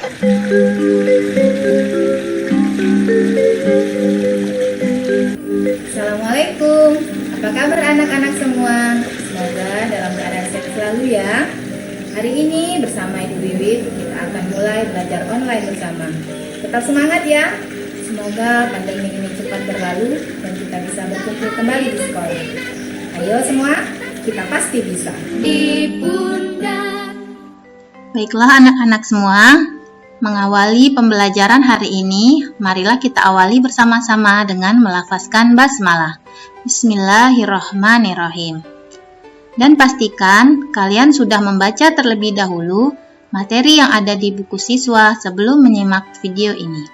Assalamualaikum, apa kabar anak-anak semua? Semoga dalam keadaan sehat selalu ya. Hari ini bersama Ibu Wiwit kita akan mulai belajar online bersama. Tetap semangat ya. Semoga pandemi ini cepat berlalu dan kita bisa berkumpul kembali di sekolah. Ayo semua, kita pasti bisa. Baiklah anak-anak semua, mengawali pembelajaran hari ini, marilah kita awali bersama-sama dengan melafazkan basmalah. Bismillahirrahmanirrahim. Dan pastikan kalian sudah membaca terlebih dahulu materi yang ada di buku siswa sebelum menyimak video ini.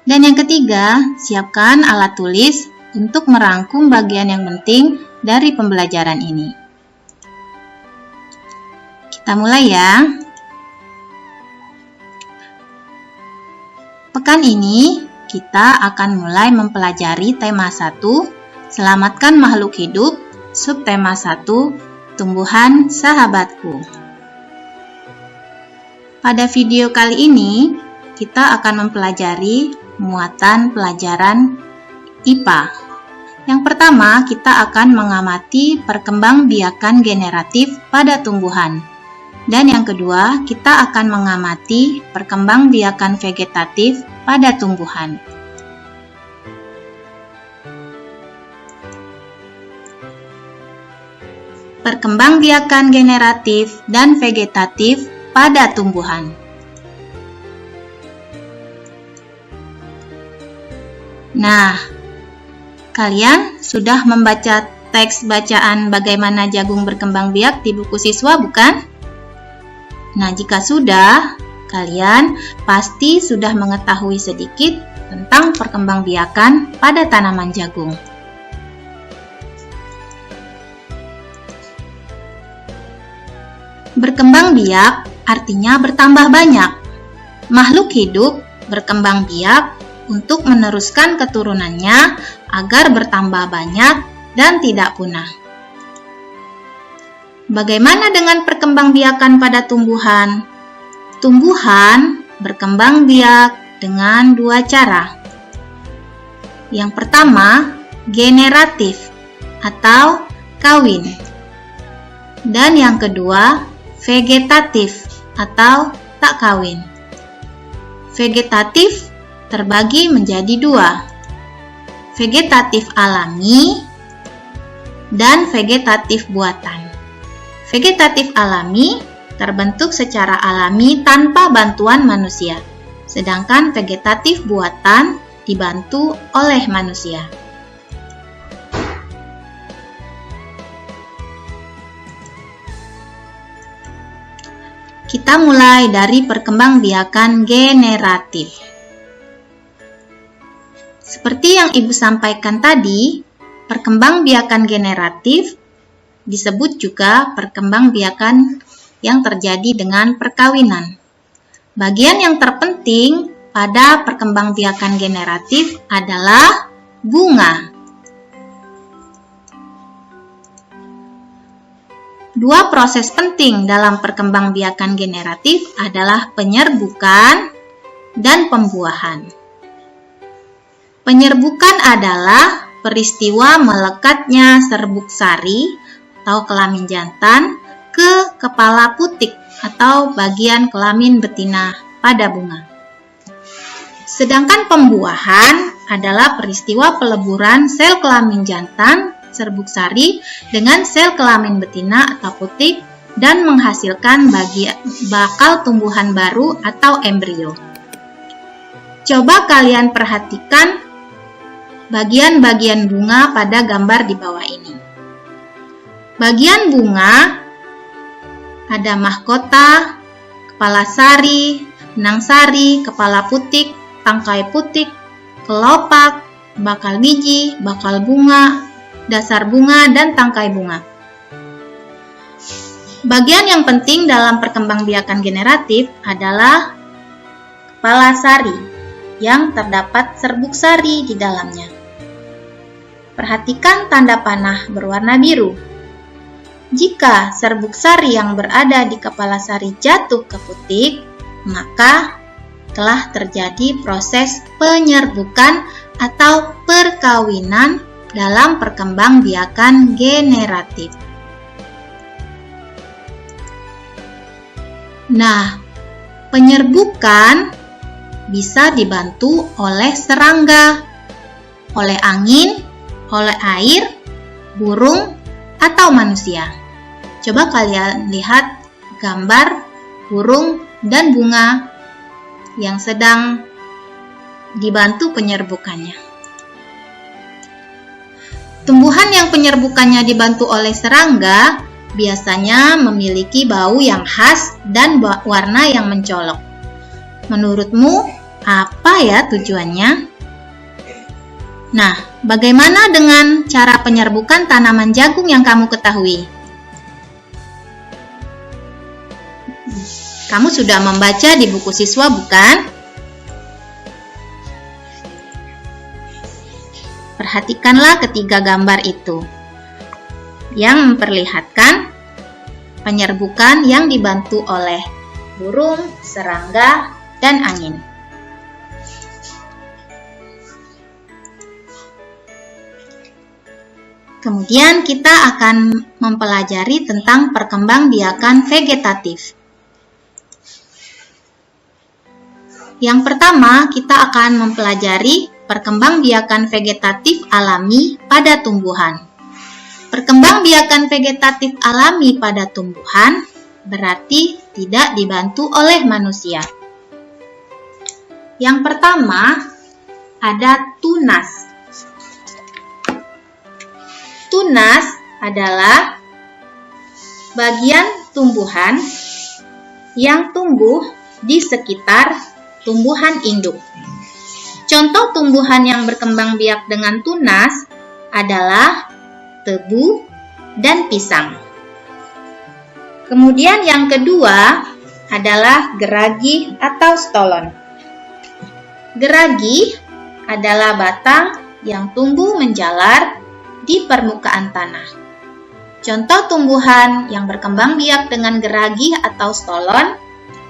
Dan yang ketiga, siapkan alat tulis untuk merangkum bagian yang penting dari pembelajaran ini. Kita mulai ya. Pekan ini kita akan mulai mempelajari tema 1, Selamatkan Makhluk Hidup, subtema 1, Tumbuhan Sahabatku. Pada video kali ini, kita akan mempelajari muatan pelajaran IPA. Yang pertama, kita akan mengamati perkembangbiakan generatif pada tumbuhan. Dan yang kedua, kita akan mengamati perkembangbiakan vegetatif pada tumbuhan. Perkembangbiakan generatif dan vegetatif pada tumbuhan. Nah, kalian sudah membaca teks bacaan bagaimana jagung berkembang biak di buku siswa, bukan? Nah, jika sudah, kalian pasti sudah mengetahui sedikit tentang perkembangbiakan pada tanaman jagung. Berkembang biak artinya bertambah banyak. Makhluk hidup berkembang biak untuk meneruskan keturunannya agar bertambah banyak dan tidak punah. Bagaimana dengan perkembangbiakan pada tumbuhan? Tumbuhan berkembang biak dengan dua cara. Yang pertama, generatif atau kawin. Dan yang kedua, vegetatif atau tak kawin. Vegetatif terbagi menjadi dua, vegetatif alami dan vegetatif buatan. Vegetatif alami terbentuk secara alami tanpa bantuan manusia, sedangkan vegetatif buatan dibantu oleh manusia. Kita mulai dari perkembangbiakan generatif. Seperti yang Ibu sampaikan tadi, perkembangbiakan generatif disebut juga perkembangbiakan yang terjadi dengan perkawinan. Bagian yang terpenting pada perkembangbiakan generatif adalah bunga. Dua proses penting dalam perkembangbiakan generatif adalah penyerbukan dan pembuahan. Penyerbukan adalah peristiwa melekatnya serbuk sari atau kelamin jantan ke kepala putik atau bagian kelamin betina pada bunga. Sedangkan pembuahan adalah peristiwa peleburan sel kelamin jantan serbuk sari dengan sel kelamin betina atau putik dan menghasilkan bakal tumbuhan baru atau embrio. Coba kalian perhatikan bagian-bagian bunga pada gambar di bawah ini. Bagian bunga ada mahkota, kepala sari, benang sari, kepala putik, tangkai putik, kelopak, bakal biji, bakal bunga, dasar bunga, dan tangkai bunga. Bagian yang penting dalam perkembangbiakan generatif adalah kepala sari yang terdapat serbuk sari di dalamnya. Perhatikan tanda panah berwarna biru. Jika serbuk sari yang berada di kepala sari jatuh ke putik, maka telah terjadi proses penyerbukan atau perkawinan dalam perkembangbiakan generatif. Nah, penyerbukan bisa dibantu oleh serangga, oleh angin, oleh air, burung, atau manusia. Coba kalian lihat gambar burung dan bunga yang sedang dibantu penyerbukannya. Tumbuhan yang penyerbukannya dibantu oleh serangga biasanya memiliki bau yang khas dan warna yang mencolok. Menurutmu, apa ya tujuannya? Nah, bagaimana dengan cara penyerbukan tanaman jagung yang kamu ketahui? Kamu sudah membaca di buku siswa, bukan? Perhatikanlah ketiga gambar itu yang memperlihatkan penyerbukan yang dibantu oleh burung, serangga, dan angin. Kemudian kita akan mempelajari tentang perkembangbiakan vegetatif. Yang pertama, kita akan mempelajari perkembangbiakan vegetatif alami pada tumbuhan. Perkembangbiakan vegetatif alami pada tumbuhan berarti tidak dibantu oleh manusia. Yang pertama, ada tunas. Tunas adalah bagian tumbuhan yang tumbuh di sekitar tumbuhan induk. Contoh tumbuhan yang berkembang biak dengan tunas adalah tebu dan pisang. Kemudian yang kedua adalah geragi atau stolon. Geragi adalah batang yang tumbuh menjalar di permukaan tanah. Contoh tumbuhan yang berkembang biak dengan geragi atau stolon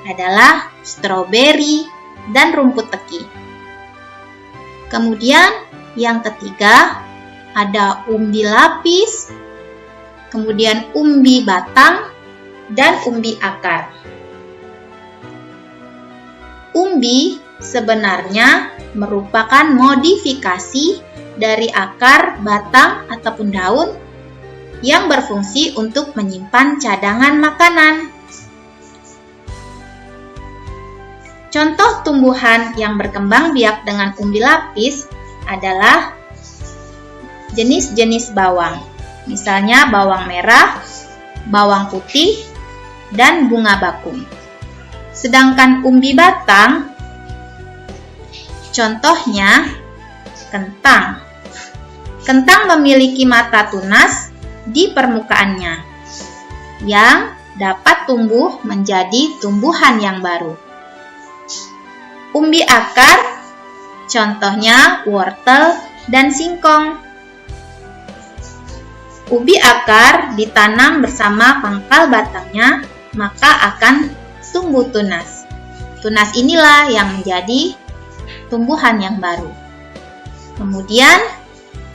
adalah stroberi dan rumput teki. Kemudian yang ketiga ada umbi lapis, kemudian umbi batang, dan umbi akar. Umbi sebenarnya merupakan modifikasi dari akar, batang, ataupun daun yang berfungsi untuk menyimpan cadangan makanan. Contoh tumbuhan yang berkembang biak dengan umbi lapis adalah jenis-jenis bawang, misalnya bawang merah, bawang putih, dan bunga bakung. Sedangkan umbi batang, contohnya kentang. Kentang memiliki mata tunas di permukaannya yang dapat tumbuh menjadi tumbuhan yang baru. Umbi akar, contohnya wortel dan singkong. Ubi akar ditanam bersama pangkal batangnya, maka akan tumbuh tunas. Tunas inilah yang menjadi tumbuhan yang baru. Kemudian,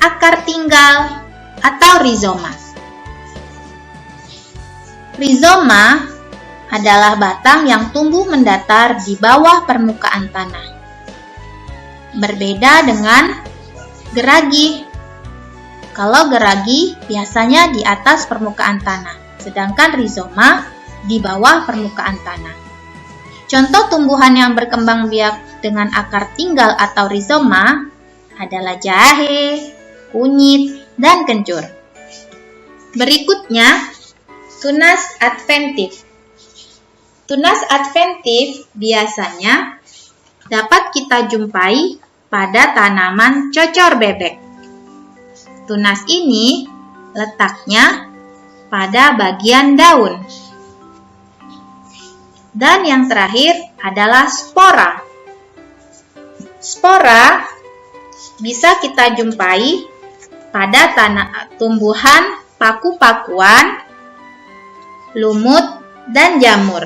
akar tinggal atau rizoma. Rizoma adalah batang yang tumbuh mendatar di bawah permukaan tanah. Berbeda dengan geragi. Kalau geragi biasanya di atas permukaan tanah, sedangkan rizoma di bawah permukaan tanah. Contoh tumbuhan yang berkembang biak dengan akar tinggal atau rizoma adalah jahe, kunyit, dan kencur. Berikutnya, tunas adventif. Tunas adventif biasanya dapat kita jumpai pada tanaman cocor bebek. Tunas ini letaknya pada bagian daun. Dan yang terakhir adalah spora. Spora bisa kita jumpai pada tumbuhan paku-pakuan, lumut, dan jamur.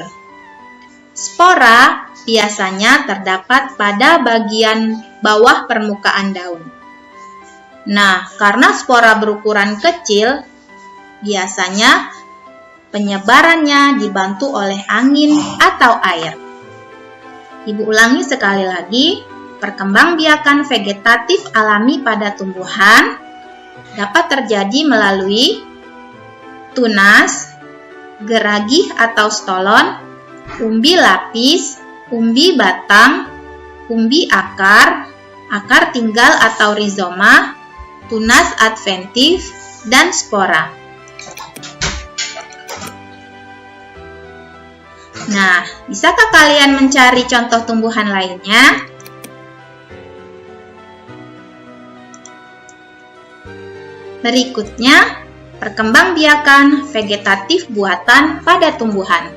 Spora biasanya terdapat pada bagian bawah permukaan daun. Nah, karena spora berukuran kecil, biasanya penyebarannya dibantu oleh angin atau air. Ibu ulangi sekali lagi, perkembangbiakan vegetatif alami pada tumbuhan dapat terjadi melalui tunas, geragih atau stolon, umbi lapis, umbi batang, umbi akar, akar tinggal atau rizoma, tunas adventif, dan spora. Nah, bisakah kalian mencari contoh tumbuhan lainnya? Berikutnya, perkembangbiakan vegetatif buatan pada tumbuhan.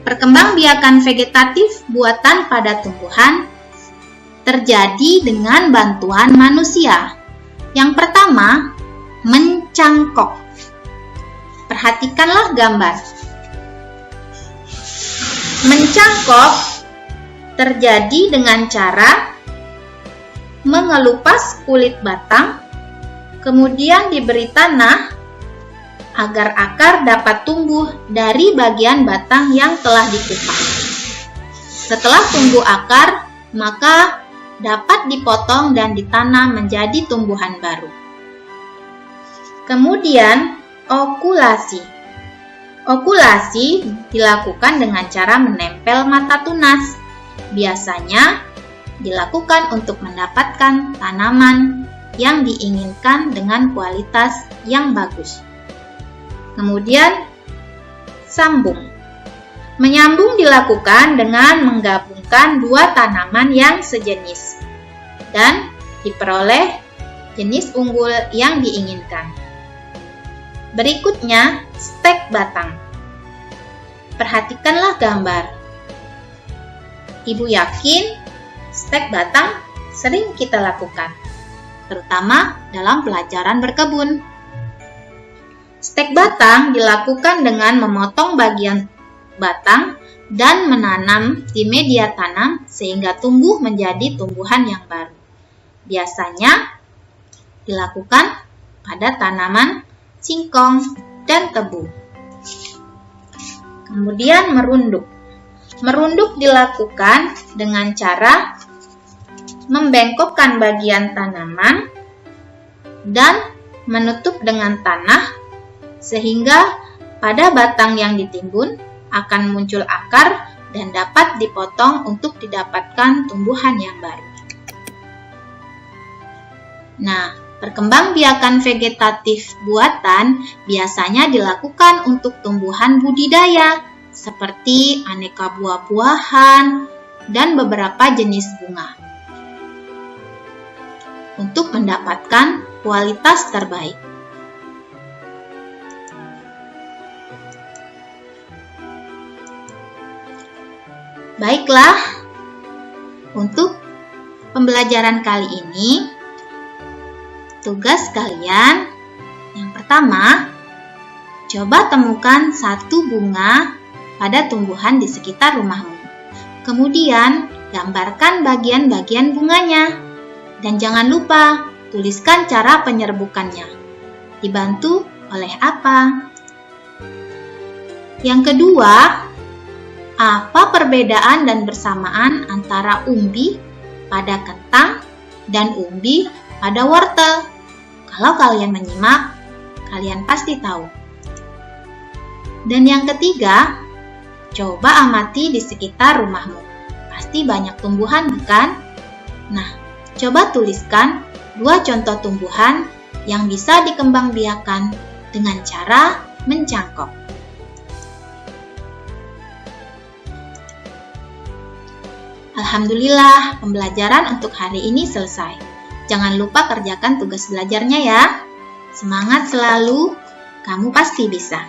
Perkembangbiakan vegetatif buatan pada tumbuhan terjadi dengan bantuan manusia. Yang pertama, mencangkok. Perhatikanlah gambar. Mencangkok terjadi dengan cara mengelupas kulit batang, kemudian diberi tanah agar akar dapat tumbuh dari bagian batang yang telah dikupas. Setelah tumbuh akar, maka dapat dipotong dan ditanam menjadi tumbuhan baru. Kemudian, okulasi. Okulasi dilakukan dengan cara menempel mata tunas. Biasanya dilakukan untuk mendapatkan tanaman yang diinginkan dengan kualitas yang bagus. Kemudian, sambung. Menyambung dilakukan dengan menggabungkan dua tanaman yang sejenis dan diperoleh jenis unggul yang diinginkan. Berikutnya, stek batang. Perhatikanlah gambar. Ibu yakin stek batang sering kita lakukan, terutama dalam pelajaran berkebun. Stek batang dilakukan dengan memotong bagian batang dan menanam di media tanam sehingga tumbuh menjadi tumbuhan yang baru. Biasanya dilakukan pada tanaman singkong dan tebu. Kemudian merunduk. Merunduk dilakukan dengan cara membengkokkan bagian tanaman dan menutup dengan tanah sehingga pada batang yang ditimbun akan muncul akar dan dapat dipotong untuk didapatkan tumbuhan yang baru. Nah, perkembangbiakan vegetatif buatan biasanya dilakukan untuk tumbuhan budidaya seperti aneka buah-buahan dan beberapa jenis bunga untuk mendapatkan kualitas terbaik. Baiklah, untuk pembelajaran kali ini, tugas kalian yang pertama, coba temukan satu bunga pada tumbuhan di sekitar rumahmu. Kemudian, gambarkan bagian-bagian bunganya. Dan jangan lupa, tuliskan cara penyerbukannya. Dibantu oleh apa? Yang kedua, apa perbedaan dan bersamaan antara umbi pada kentang dan umbi pada wortel? Kalau kalian menyimak, kalian pasti tahu. Dan yang ketiga, coba amati di sekitar rumahmu. Pasti banyak tumbuhan, bukan? Nah, coba tuliskan 2 contoh tumbuhan yang bisa dikembangbiakan dengan cara mencangkok. Alhamdulillah, pembelajaran untuk hari ini selesai. Jangan lupa kerjakan tugas belajarnya ya. Semangat selalu, kamu pasti bisa.